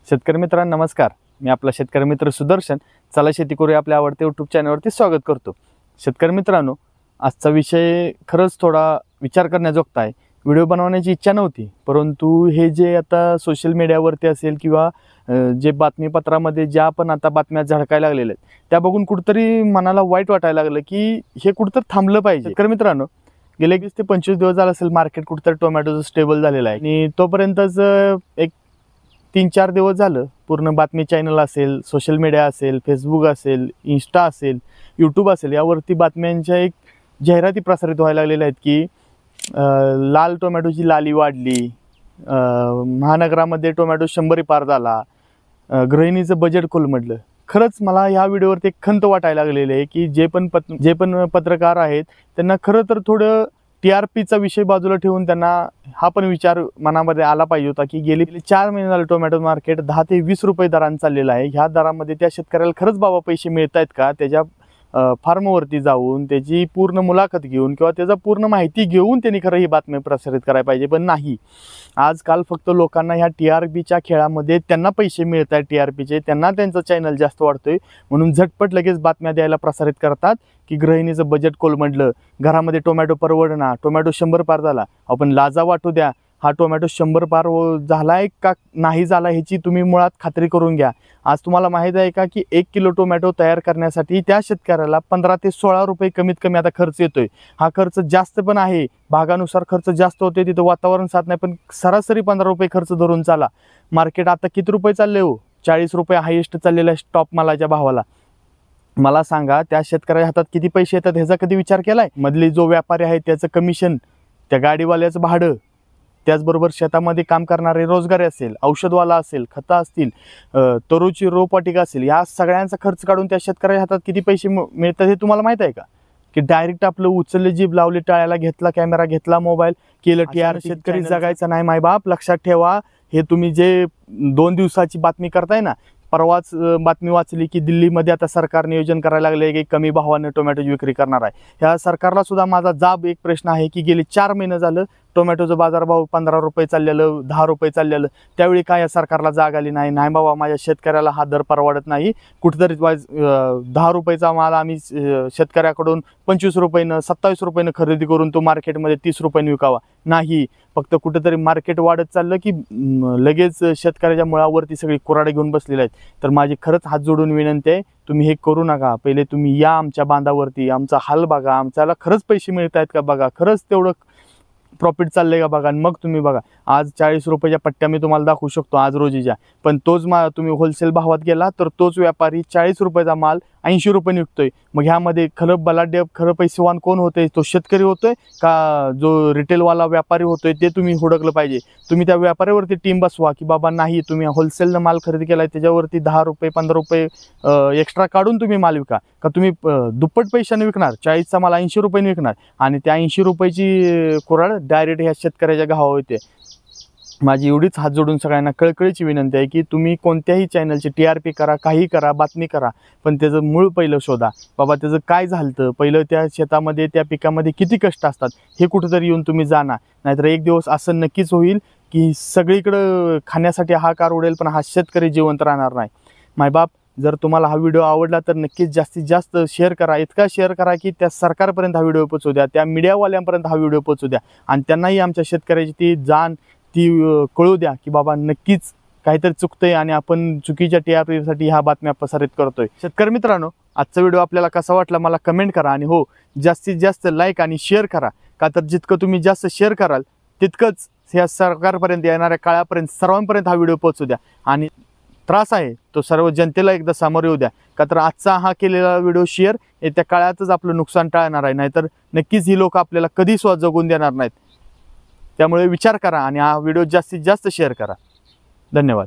शेतकरी मित्रांनो नमस्कार. मी आपला शेतकरी मित्र सुदर्शन. चला शेती करूया आपल्या आवडत्या यूट्यूब चॅनलवरती स्वागत करतो. शेतकरी मित्रांनो, आजचा विषय खरंच थोडा विचार करण्याजोगता आहे. व्हिडिओ बनवण्याची इच्छा नव्हती, परंतु हे जे आता सोशल मीडियावरती असेल किंवा जे बातमीपत्रामध्ये ज्या पण आता बातम्या झळकायला लागलेल्या आहेत त्या बघून कुठंतरी मनाला वाईट वाटायला लागलं की हे कुठंतरी थांबलं पाहिजे. शेतकरी मित्रांनो, गेले 20 ते 25 दिवस झाले असेल मार्केट कुठंतरी टोमॅटोचं स्टेबल झालेलं आहे आणि तोपर्यंतच एक 3-4 दिवस झालं पूर्ण बातमी चॅनल असेल, सोशल मीडिया असेल, फेसबुक असेल, इंस्टा असेल, यूट्यूब असेल, यावरती बातम्यांच्या एक जाहिराती प्रसारित व्हायला लागलेल्या आहेत की लाल टोमॅटोची लाली वाढली, महानगरामध्ये टोमॅटो 100 पार झाला, गृहिणीचं बजेट कोलमडलं. खरंच मला ह्या व्हिडिओवरती एक खंत वाटायला लागलेली आहे की जे पण पत्रकार आहेत त्यांना खरं तर थोडं TRPचा विषय बाजूला ठेवून त्यांना हा पण विचार मनामध्ये आला पाहिजे होता की गेली 4 महिने झाले टोमॅटो मार्केट 10 ते 20 रुपये दराने चाललेलं आहे. ह्या दरामध्ये त्या शेतकऱ्याला खरंच बाबा पैसे मिळत आहेत का? त्याच्या फार्मवरती जाऊन त्याची पूर्ण मुलाखत घेऊन किंवा त्याचा पूर्ण माहिती घेऊन त्यांनी खरं ही बातमी प्रसारित करायला पाहिजे, पण नाही. आजकाल फक्त लोकांना ह्या TRPच्या खेळामध्ये त्यांना पैसे मिळत आहेत, TRPचे त्यांना त्यांचा चॅनल जास्त वाढतोय म्हणून झटपट लगेच बातम्या द्यायला प्रसारित करतात की गृहिणीचं बजेट कोलमडलं, घरामध्ये टोमॅटो परवडना, टोमॅटो 100 पार झाला. आपण लाजा वाटू द्या, हा टोमॅटो 100 पार झालाय का नाही झाला ह्याची तुम्ही मुळात खात्री करून घ्या. आज तुम्हाला माहीत आहे का की 1 किलो टोमॅटो तयार करण्यासाठी त्या शेतकऱ्याला 15 ते 16 रुपये कमीत कमी आता खर्च येतोय. हा खर्च जास्त पण आहे, भागानुसार खर्च जास्त होते, तिथं वातावरण साथ नाही, पण सरासरी 15 रुपये खर्च धरून चाला. मार्केट आता किती रुपये चालले हो? 40 रुपये हायेस्ट चाललेला आहे स्टॉप मालाच्या भावाला. मला सांगा त्या शेतकऱ्याच्या हातात किती पैसे येतात ह्याचा कधी विचार केलाय? मधली जो व्यापारी आहे त्याचं कमिशन, त्या गाडीवाल्याचं भाडं, त्याचबरोबर शेतामध्ये काम करणारे रोजगारी असेल, औषधवाला असेल, खतं असतील, तरूची रोपवाटिका असेल, या सगळ्यांचा खर्च काढून त्या शेतकऱ्याच्या हातात किती पैसे मिळतात हे तुम्हाला माहित आहे का? की डायरेक्ट आपलं उचलले जीभ लावली टाळ्याला, घेतला कॅमेरा, घेतला मोबाईल, केलं TR. शेतकरी जगायचा नाही मायबाप, लक्षात ठेवा. हे तुम्ही जे 2 दिवसाची बातमी करताय ना, परवाच बातमी वाचली की दिल्लीमध्ये आता सरकार नियोजन करायला लागले की कमी भावाने टोमॅटोची विक्री करणार आहे. ह्या सरकारला सुद्धा माझा एक प्रश्न आहे की गेले 4 महिने झालं टोमॅटोचं बाजारभाव 15 रुपये चाललेलं, 10 रुपये चाललेलं, त्यावेळी काय या सरकारला जाग आली नाही? नाही बाबा, माझ्या शेतकऱ्याला हा दर परवडत नाही, कुठेतरी 10 रुपयाचा माल आम्ही शेतकऱ्याकडून 25 रुपयानं 27 रुपयानं खरेदी करून तो मार्केटमध्ये 30 रुपयाने विकावा. नाही, फक्त कुठेतरी मार्केट वाढत चाललं की लगेच शेतकऱ्याच्या मुळावरती सगळी कुऱ्हाडी घेऊन बसलेले आहेत. तर माझी खरंच हात जोडून विनंती आहे, तुम्ही हे करू नका. पहिले तुम्ही या आमच्या बांधावरती, आमचा हाल बघा, आमच्याला खरंच पैसे मिळत आहेत का बघा, खरंच तेवढं प्रॉफिट चाललंय का बघा, आणि मग तुम्ही बघा. आज 40 रुपयाच्या पट्ट्या मी तुम्हाला दाखवू शकतो आज रोजीच्या, पण तोच माल तुम्ही होलसेल भावात गेला तर तोच व्यापारी 40 रुपयाचा माल 80 रुपयाने विकतोय. मग ह्यामध्ये खरं बलाढ्य, खरं पैसेवान कोण होतंय? तो शेतकरी होतोय का जो रिटेलवाला व्यापारी होतोय? ते तुम्ही हुडकलं पाहिजे. तुम्ही त्या व्यापाऱ्यावरती टीम बसवा की बाबा नाही, तुम्ही होलसेलनं माल खरेदी केलाय त्याच्यावरती 10 रुपये 15 रुपये एक्स्ट्रा काढून तुम्ही माल विका. का तुम्ही दुप्पट पैशाने विकणार? 40चा माल 80 रुपयाने विकणार आणि त्या 80 रुपयाची कुऱ्हाड डायरेक्ट ह्या शेतकऱ्याच्या घावावर येते. माझी एवढीच हात जोडून सगळ्यांना कळकळीची विनंती आहे की तुम्ही कोणत्याही चॅनलची TRP करा, काही करा, बातमी करा, पण त्याचं मूळ पहिलं शोधा. बाबा त्याचं काय झालं, पहिलं त्या शेतामध्ये त्या पिकामध्ये किती कष्ट असतात हे कुठंतरी येऊन तुम्ही जाणा. नाहीतर एक दिवस असं नक्कीच होईल की सगळीकडं खाण्यासाठी हाहाकार उडेल, पण हा शेतकरी जिवंत राहणार नाही. मायबाप, जर तुम्हाला हा व्हिडिओ आवडला तर नक्कीच जास्तीत जास्त शेअर करा. इतका शेअर करा की त्या सरकारपर्यंत हा व्हिडिओ पोहोचू द्या, त्या मीडियावाल्यांपर्यंत हा व्हिडिओ पोहोचू द्या आणि त्यांनाही आमच्या शेतकऱ्याची ती जाण ती कळू द्या की बाबा नक्कीच काहीतरी चुकतंय आणि आपण चुकीच्या TRPसाठी ह्या बातम्या प्रसारित करतोय. शेतकरी मित्रांनो, आजचा व्हिडिओ आपल्याला कसा वाटला मला कमेंट करा आणि हो, जास्तीत जास्त लाईक आणि शेअर करा. का तर जितकं तुम्ही जास्त शेअर कराल तितकंच ह्या सरकारपर्यंत, येणाऱ्या काळापर्यंत, सर्वांपर्यंत हा व्हिडिओ पोहोचू द्या आणि त्रास आहे तो सर्व जनतेला एकदा सामोरे येऊ द्या. का तर आजचा हा केलेला व्हिडिओ शेअर येत्या काळातच आपलं नुकसान टाळणार आहे, नाहीतर नक्कीच ही लोक आपल्याला कधी स्वतः जगून देणार नाहीत. त्यामुळे विचार करा आणि हा व्हिडिओ जास्तीत जास्त शेअर करा. धन्यवाद.